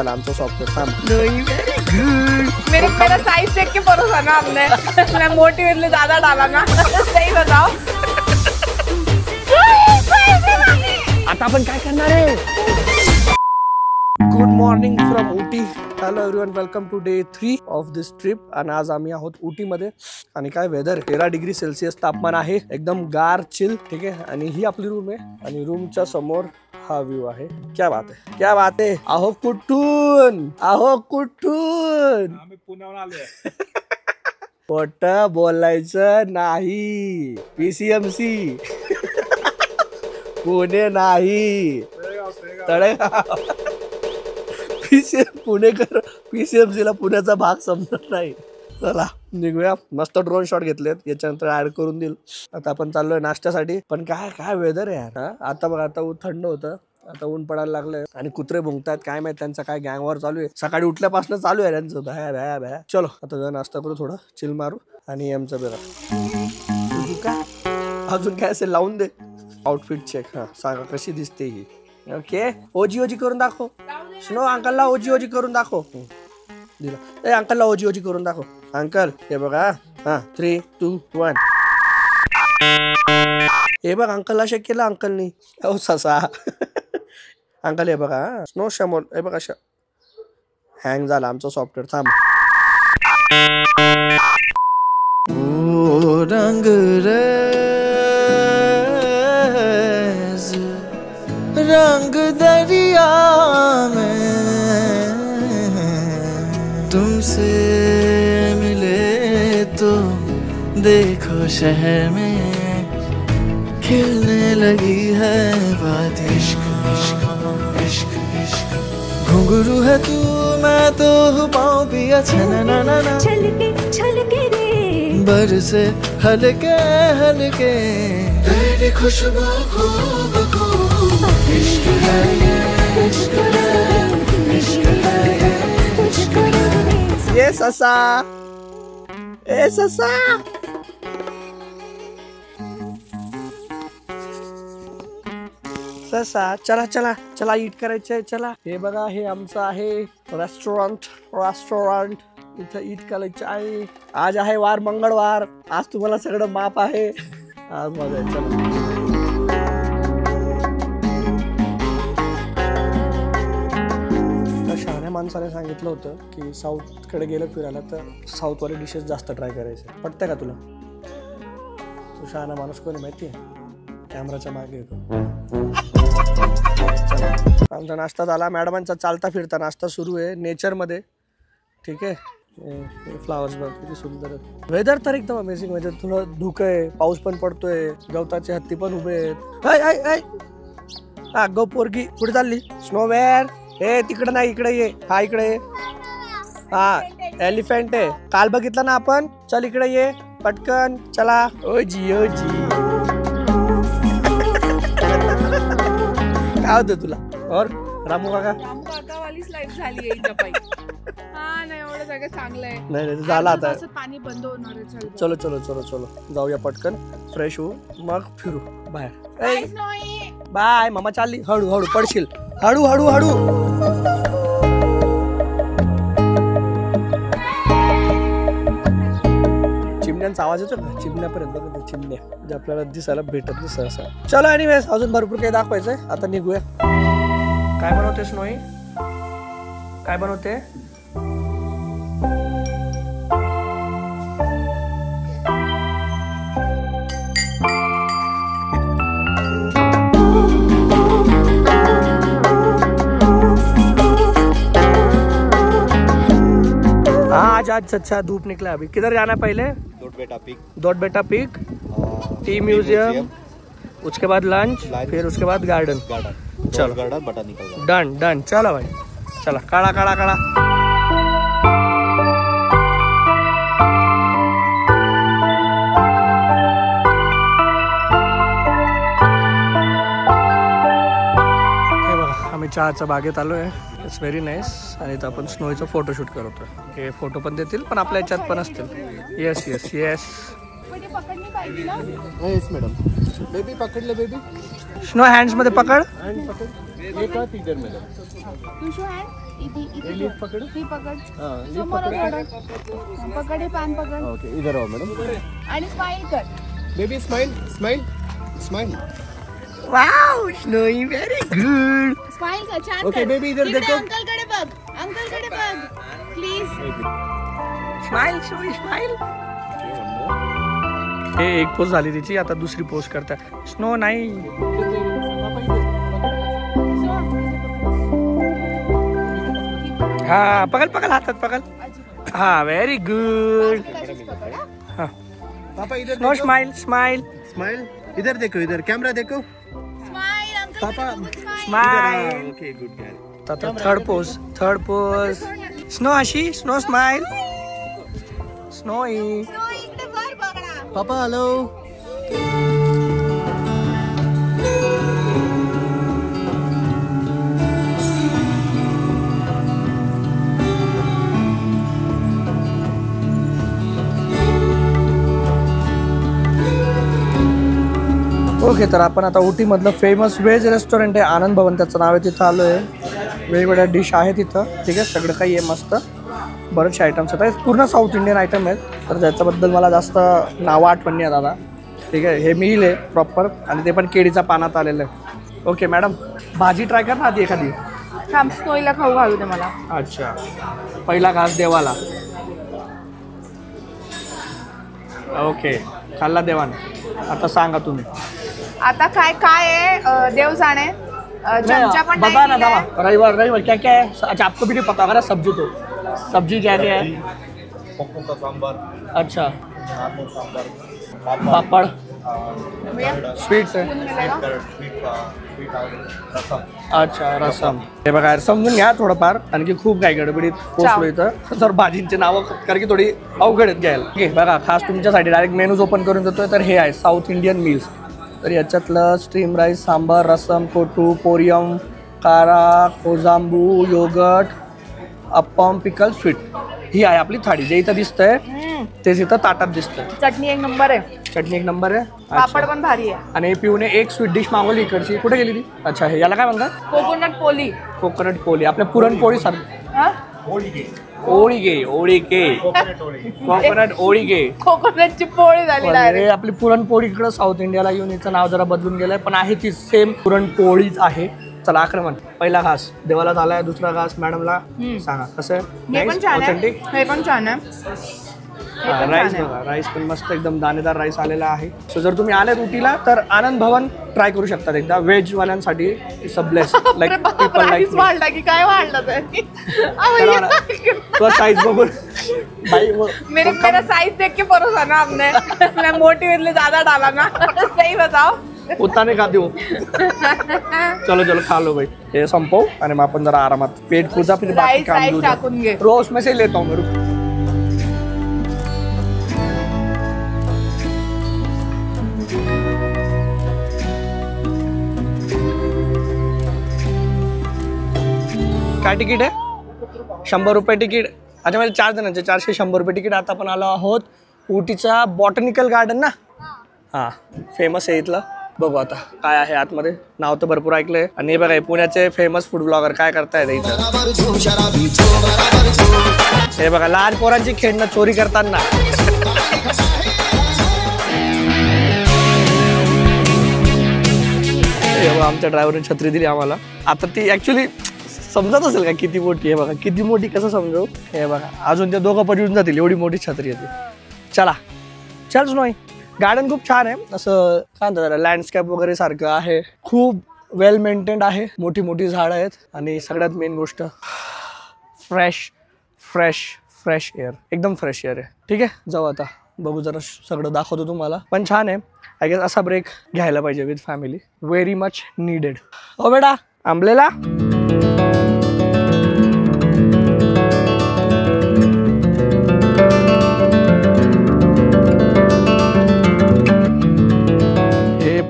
झाला आमचा सॉफ्टवेअर थांब। मेरा साइज देख के भरोसा ना हमने मैं मोटिवेटली ज्यादा डाला ना सही बताओ। आता आपण काय करणार आहे? Good morning from Ooty. Hello everyone, welcome to day 3 of this trip. आणि आज आम्ही आहोत उटी मध्ये आणि काय वेदर 13 डिग्री सेल्सिअस तापमान आहे, एकदम गार चिल। ठीक आहे, आणि ही आपली रूम आहे आणि रूमच्या समोर हा व्ह्यू आहे। क्या बात है, क्या बात है। आहो कुठून आम्ही पुण्याहून आलोय। खोट बोलायचं नाही, PCMC पुणे नाही, तळेगाव। पुणेकर PCMC ला पुण्याचा भाग समजत नाही। चला निघूया, मस्त ड्रोन शॉट घेतलेत, याच्यानंतर ऍड करून देईल। आता आपण चाललोय नाश्त्यासाठी, पण काय काय वेदर आहे यार। आता बघ, आता थंड होतं, आता ऊन पडायला लागलंय आणि कुत्रे भुंकतात, काय माहित त्यांचा काय गँग वॉर चालू आहे। सकाळी उठल्यापासून चालू आहे त्यांचं भया भया भया। चलो आता जरा नाश्ता करू, थोडा चिल मारू आणि आमचं बेरा अजून काय असेल लावून दे। आउटफिट चेक, हा सांगा कशी दिसते ही। ओके, ओजी करून दाखव स्नो अंकलला, ओजी करून दाखव दिला। ए अंकलला ओजी करून दाखव। अंकल हे बघा, हा 3 2 1। हे बघ अंकलला शेक केला अंकलनी, ओ ससा अंकल हे बघा, स्नो शमोल हे बघा, हँग झाला आमचा सॉफ्टवेअर, थांब। ओ रंग रंग दरिया में तुमसे मिले तो देखो शहर में खिलने लगी है बात। इश्क इश्क इश्क इश्क घुंघरू है तू, मैं तो पाँव भी अच्छा ना ना ना छलके रे बरसे हल्के हल्के तेरी खुशबू खूब खूब। इश्क है ये, इश्क है इश्क है ये ससा, ए ससा ससा, चला चला चला ईट करायचंय, चला। हे बघा, हे आमचं आहे रेस्टॉरंट, इथं ईट करायचं आहे। आज आहे वार मंगळवार, आज तुम्हाला सगळं माप आहे, आज मजा। चला शहाण्या माणसाने सांगितलं होतं की साऊथ कडे गेलं फिरायला तर साऊथ वाले डिशेस जास्त ट्राय करायचे। पटतंय का तुला? तू शहाणा माणूस कोणी माहिती आहे? कॅमेराच्या मागे येतो। आमचा नाश्ता झाला, मॅडमांचा चालता फिरता नाश्ता सुरू आहे नेचर मध्ये। ठीक आहे, फ्लावर्स बघ किती सुंदर, वेदर तर एकदम अमेझिंग वेदर। तुला धुकं आहे, पाऊस पण पडतोय, गवताचे हत्ती पण उभे आहेत। गौ पोरगी कुठे चालली? स्नोवेअर, हे तिकडे नाही, इकडे ये, हा इकडे ये, हा एलिफंट आहे, काल बघितलं ना आपण। चल इकडे ये पटकन, चला। ओजी ओजी काय होतं तुला? और रामू काका वाली स्लाइड झाली आहे इथं पाई। हा नाही, एवढं सगळं चांगलं आहे। नाही झाला आता, पाणी बंद होणार आहे। चलो चलो चलो चलो जाऊया पटकन, फ्रेश होऊ, मग फिरू बाहेर। बाय मामा, चालली हळू हळू, पडशील, हळू हळू हळू। चिमण्यांचा आवाज येतो का? चिमण्यापर्यंत बघ, चिमण्या जे आपल्याला दिसायला भेटत नाही सहसा। चलो एनिवेज, अजून भरपूर काही दाखवायचंय, आता निघूया। काय बनवते स्नोई, काय बनवते? आज अच्छा धूप निकला अभी। किधर जाना है पहले? दोड बेटा पीक, टी म्यूजियम, उसके बाद लंच, फिर उसके बाद गार्डन। चलो डन डन, चलो भाई चला, काढा काढा काढा। हे बघा, आम्ही चहाच्या बागेत आलोय, इट्स व्हेरी नाईस। आणि इथं आपण स्नोचा फोटोशूट करतोय, हे फोटो पण देतील पण आपल्या याच्यात पण असतील। Yes yes yes yes madam, baby पकडले, बेबी स्नो हँड्स मध्ये पकड, हँड पकड, एक हात इधर मॅडम, इथे लीफ पकड़ ही पकड हाँ लीफ समोर पकड़ पकड हे पॅन पकड ओके इधर आओ मैडम आणि स्माइल कर baby smile smile smile wow snowy very good. Smile कर छान ओके कर. बेबी इधर इकडे देखो अंकलकडे बघ अंकलकडे बघ प्लीज स्माइल शो स्माइल. हे एक पोस्ट झाली तिची, आता दुसरी पोस्ट करताय. स्नो नाही. हा पकड पकड हातात पकड. हा व्हेरी गुड. हा पापा इधर नो देखो स्माइल स्माइल स्माइल इधर देखो इधर कैमरा देखो स्माइल अंकल पापा स्माइल. ओके गुड गर्ल आता थर्ड पोज स्नो अशी स्नो स्माइल स्नोई. इकडे वर बघ ना. पापा हेलो ओके तर आपण आता उटीमधलं फेमस व्हेज रेस्टॉरंट आहे आनंद भवन, त्याचं नाव आहे. तिथं आलो आहे. वेगवेगळ्या डिश आहे तिथं. ठीक आहे, सगळं काही आहे मस्त. बरेचसे आयटम्स आहेत. पूर्ण साऊथ इंडियन आयटम आहेत, तर त्याच्याबद्दल मला जास्त नावं आठवण नाही आता. ठीक आहे, हे मील आहे प्रॉपर आणि ते पण केळीच्या पानात आलेलं आहे. ओके मॅडम, भाजी ट्राय कर ना आधी एखादी. थांब स्नोईला खाऊ घालू दे मला. अच्छा, पहिला घास देवाला. ओके, खाल्ला देवाने. आता सांगा तुम्ही. आता काय काय आहे देव जाणे. चमचा पण बता ना नाही दादा. रविवार क्या क्या है? अच्छा आपको भी नहीं पता होगा ना सब्जी. तो सब्जी क्या क्या है? पप्पू का सांबर अच्छा आलू सांबर पापड़ दिलाय. स्वीट्स आहे. स्वीट रसम अच्छा रसम. हे बघा समजून घ्या थोडंफार, आणखी खूप काय गडबडीत पोचलो इथं. तर भाजींचे नावं कारण की थोडी अवघड आहेत घ्यायला. ठीक आहे, बघा खास तुमच्यासाठी डायरेक्ट मेनूज ओपन करून देतोय. तर हे आहे साऊथ इंडियन मील्स. तर याच्यातलं स्ट्रीम राईस, सांबार, रसम, कोटू, पोरियम, कारा, कोजांबू, योगट, अप्पम, पिकल, स्वीट. ही आहे आपली थाळी. जे इथं दिसतंय तेच इथं ताटात दिसतंय. चटणी एक नंबर आहे. चटणी एक नंबर आहे. पापड पण भारी आहे. आणि पिऊने एक स्वीट डिश मागवली इकडची. कुठे गेली ती? अच्छा, हे याला काय म्हणतात? कोकोनट पोली. कोकोनट पोली. आपल्या पुरणपोळी सारखी. हा ओळीगे कोकोनट ओळीगे. कोकोनटची पोळी झाली हे डायरेक्ट. आपली पुरणपोळी इकडं साऊथ इंडियाला येऊन हिचं नाव जरा बदलून गेलंय, पण आहे ती सेम पुरणपोळीच आहे. चला आक्रमण. पहिला घास देवाला झालाय, दुसरा घास मॅडमला सांगा कसं हे पण छान आहे. हे पण छान आहे. राईस बघा, राईस पण मस्त एकदम दाणेदार राईस आलेला आहे. सो जर तुम्ही आले उटीला तर आनंद भवन ट्राय करू शकता एकदा. व्हेज वाल्यांसाठी it's a bless. Like people like वाढला की काय वाढलं ते. तो साइज बघून भाई मेरा साइज देख के भरोसा ना आपने. मैं मोटी में ज्यादा डाला ना. सही बताओ. उतना नहीं खाती हो. चलो चलो खा लो भाई. हे संपव आणि मग आपण जरा आरामात पेट पूजा फिर बाकी राईस काम राईस घेऊ. टाकून घे. रोज में से लेता हूँ मैं. काय तिकीट आहे? 100 रुपये तिकीट. अच्छा म्हणजे 4 जणांचे 400 रुपये तिकीट. आता आपण आलो आहोत उटीचा बॉटनिकल गार्डन ना. हां फेमस आहे इथलं. बघू आता काय आहे आतमध्ये. नाव तर भरपूर ऐकलंय. आणि हे बघा पुण्याचे फेमस फूड ब्लॉगर काय करतायत इथं. हे बघा लहान पोरांची खेळणं चोरी करताना. आमच्या ड्रायव्हरने छत्री दिली आम्हाला. आता ती ऍक्च्युली समजत असेल का किती मोठी आहे. बघा किती मोठी, कसं समजू. हे बघा अजून ते दोघं पण येऊन जातील एवढी मोठी छत्री येते. चला चल नाही. गार्डन खूप छान आहे. असं काय म्हणतात जरा लँडस्केप वगैरे सारखं आहे. खूप वेल मेंटेन्ड आहे. मोठी मोठी झाडं आहेत आणि सगळ्यात मेन गोष्ट फ्रेश फ्रेश फ्रेश एअर. एकदम फ्रेश एअर आहे. ठीक आहे जाऊ आता बघू जरा सगळं दाखवतो तुम्हाला. पण छान आहे. आय गेस असा ब्रेक घ्यायला पाहिजे with family. Very much needed. ओ बेटा आंबलेला. हे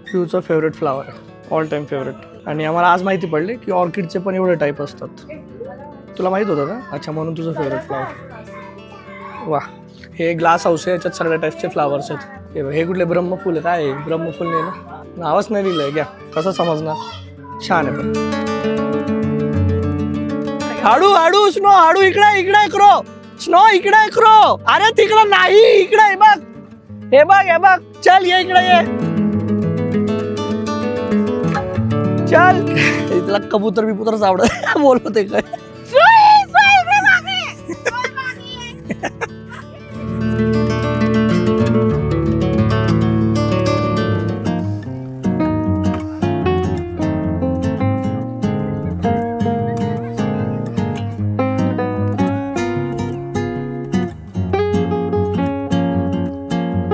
फ्यूचं फेवरेट फ्लावर आहे. All time favourite. आणि आम्हाला आज माहिती पडली की ऑर्किडचे पण एवढे टाईप असतात. तुला माहित होतं का? अच्छा म्हणून तुझं फेवरेट फ्लावर. वा हे ग्लास हाऊस आहे. याच्यात सगळ्या टाईपचे फ्लावर्स आहेत. हे कुठले ब्रह्मफुल आहे? काय आहे ब्रह्मफुल? नाही ना, नावच नाही दिलंय. घ्या कसं समजणार. छान आहे पण हाडू हाडू स्नो हाडू इकडे इकडे क्रो स्नो इकडे क्रो अरे तिकडे नाही इकडे हे बघ चल ये इकडे ये चल इथला कबूतर बिबूतर सावड बोलवते काय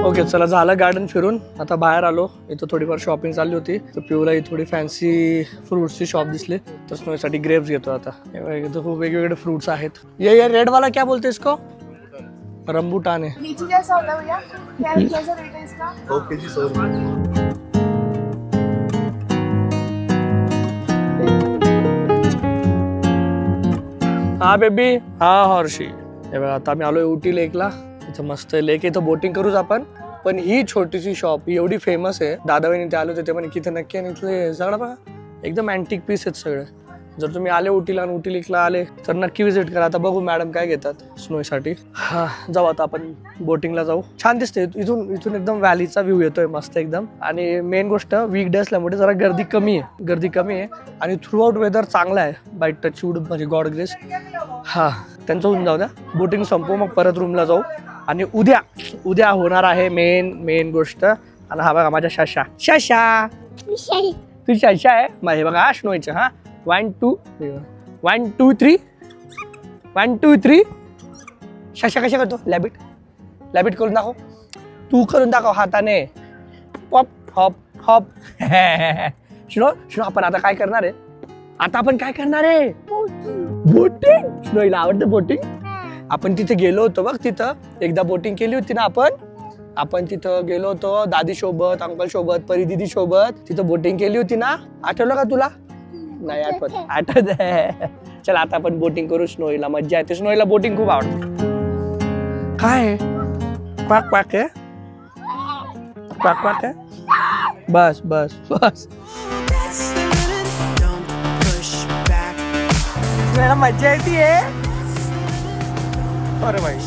ओके चला झालं गार्डन फिरून आता बाहेर आलो इथं थोडीफार शॉपिंग चालली होती तर पिऊला ही थोडी फॅन्सी फ्रुट्सची शॉप दिसली तर स्नोसाठी ग्रेप्स घेतो आता इथं खूप वेगवेगळे फ्रुट्स आहेत ये रेड वाला क्या बोलते इसको रंबूटान है लीची जैसा होता है भैया क्या कैसा रेट है इसका 2 kg 100 रुपये हा बेबी हा हॉर्शी हे बघा आता आम्ही आलोय उटी लेकला इथं मस्त लेक इथं बोटिंग करूच आपण पण ही छोटीशी शॉप ही एवढी फेमस आहे दादा वहिनी ते आले होते ते म्हणे की इथे नक्की आणि इथले सगळं बघा एकदम अँटिक पीस आहेत सगळे जर तुम्ही आले उटीला आणि उटी लेकला आले तर नक्की विजिट करा आता बघू मॅडम काय घेतात स्नोसाठी हा जाऊ आता आपण बोटिंगला जाऊ छान दिसते इथून एकदम व्हॅलीचा व्ह्यू येतोय मस्त एकदम आणि मेन गोष्ट वीकडे असल्यामुळे जरा गर्दी कमी आहे आणि थ्रू आउट वेदर चांगला आहे बाय टचवूड म्हणजे गॉड ग्रेस हा त्यांचं होऊन जाऊ द्या बोटिंग संपू मग परत रूमला जाऊ आणि उद्या होणार आहे मेन गोष्ट आणि हा बघा माझ्या शाशा तू शाशा आहे हे बघा हा स्नोईचं हा 1 2 3 1 2 3 शाशा कशा करतो लॅबिट करून दाखव तू करून दाखव हाताने पॉप हॉप हॉप आपण आता काय करणार आहे बोटिंग स्नोईला आवडतं बोटिंग आपण तिथे गेलो होतो बघ तिथं एकदा बोटिंग केली होती ना आपण तिथं गेलो होतो दादी सोबत अंकल सोबत परी दीदी सोबत तिथं बोटिंग केली होती ना आठवलं का तुला नाही आठवत चल आता आपण बोटिंग करू स्नोईला मज्जा येते स्नोईला बोटिंग खूप आवडते काय क्वाक क्वाक आहे बस मज्जा येते अरे भाई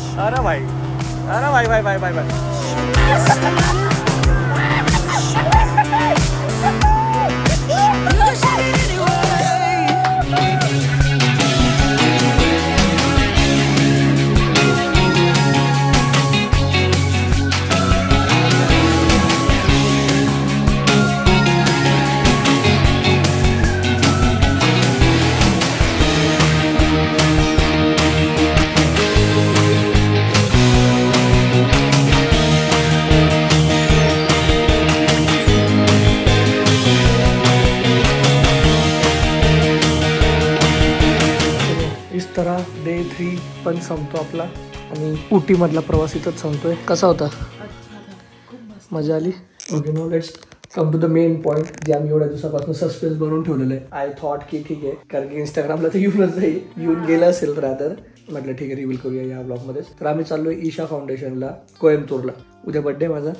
डे 3 पण संपतो आपला आणि उटी मधला प्रवास इथंच संपतोय कसा होता मजा आली okay no let's come to the main point जे आम्ही एवढ्या दिवसापासून सस्पेन्स बनवून ठेवलेलं आहे आय थॉट की ठीक आहे कारण की इंस्टाग्रामला तर येऊन गेलं असेल रादर म्हटलं ठीक आहे रिव्हील करूया या ब्लॉगमध्ये तर आम्ही चाललोय ईशा फाउंडेशनला कोयंबतूरला उद्या बर्थडे माझा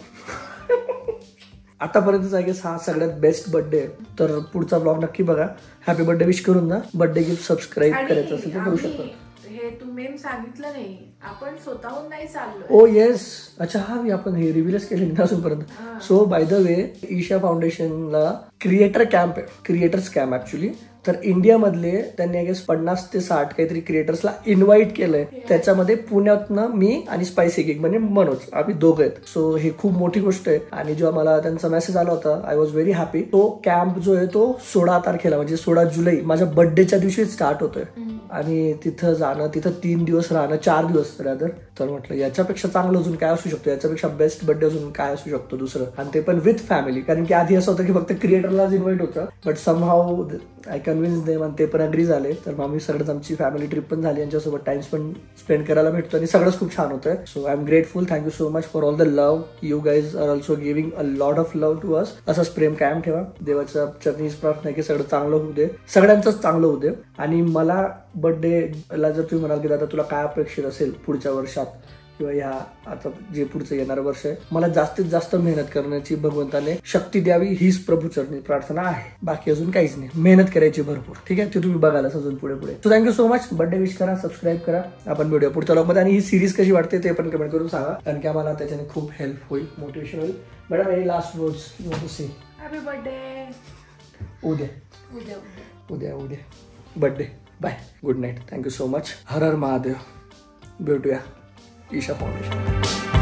आतापर्यंत जागे हा सगळ्यात बेस्ट बर्थडे तर पुढचा ब्लॉग नक्की बघा हॅपी बर्थडे विश करून ना बर्थडे गिफ्ट सबस्क्राईब करायचं असेल तर करू शकता हे तू मेम सांगितलं नाही आपण स्वतःहून नाही चाललो ओ येस अच्छा हा मी आपण हे रिव्हीलच केले नाही अजूनपर्यंत so by the way Isha फाउंडेशनला क्रिएटर्स कॅम्प ऍक्च्युली तर इंडिया मधले त्यांनी आय गेस 50 ते 60 काहीतरी क्रिएटर्सला इन्व्हाइट केलंय त्याच्यामध्ये पुण्यातनं मी आणि स्पायसी केक म्हणजे मनोज आम्ही दोघं आहेत सो हे खूप मोठी गोष्ट आहे आणि जेव्हा मला त्यांचा मेसेज आला होता आय वॉज व्हेरी हॅपी तो कॅम्प जो आहे तो 16 तारखेला म्हणजे 16 जुलै माझ्या बर्थडेच्या दिवशी स्टार्ट होतोय आणि तिथं जाणं तिथं 3 दिवस राहणं 4 दिवस रादर तर म्हटलं याच्यापेक्षा चांगलं अजून काय असू शकतो याच्यापेक्षा बेस्ट बर्थडे अजून काय असू शकतो दुसरं आणि ते पण विथ फॅमिली कारण की आधी असं होतं की फक्त क्रिएटरलाच इन्व्हाइट होतं but somehow I convince them आणि ते पण अग्री झाले तर आम्ही सगळंच आमची फॅमिली ट्रिप पण झाली यांच्यासोबत टाइम पण स्पेंड करायला भेटतो आणि सगळंच खूप छान होतं so I am grateful thank you so much for all the love you guys are also giving a lot of love to us असंच प्रेम कायम ठेवा देवाच्या चरणी प्रार्थना की सगळं चांगलं होऊ दे सगळ्यांचंच चांगलं होऊ दे आणि मला बर्थडेला जर तुम्ही म्हणाल की दादा तुला काय अपेक्षित असेल पुढच्या वर्षात किंवा ह्या आता जे पुढचं येणारं वर्ष आहे मला जास्तीत जास्त मेहनत करण्याची भगवंताने शक्ती द्यावी हीच प्रभूचरणी प्रार्थना आहे. बाकी अजून काहीच नाही. मेहनत करायची भरपूर. ठीक आहे, ते तुम्ही बघायला अजून पुढे पुढे. So thank you so much. Birthday wish करा, सबस्क्राईब करा. आपण भेटूया पुढच्या व्लॉगमध्ये. आणि ही सिरीज कशी वाटते ते पण कमेंट करून सांगा, कारण की आम्हाला त्याच्याने खूप हेल्प होईल, मोटिवेशन होईल. Madam any last words you want to say? Happy birthday. उद्या birthday. Bye, good night. Thank you so much. हर हर महादेव. भेटूया ईशा फाउंडेशन.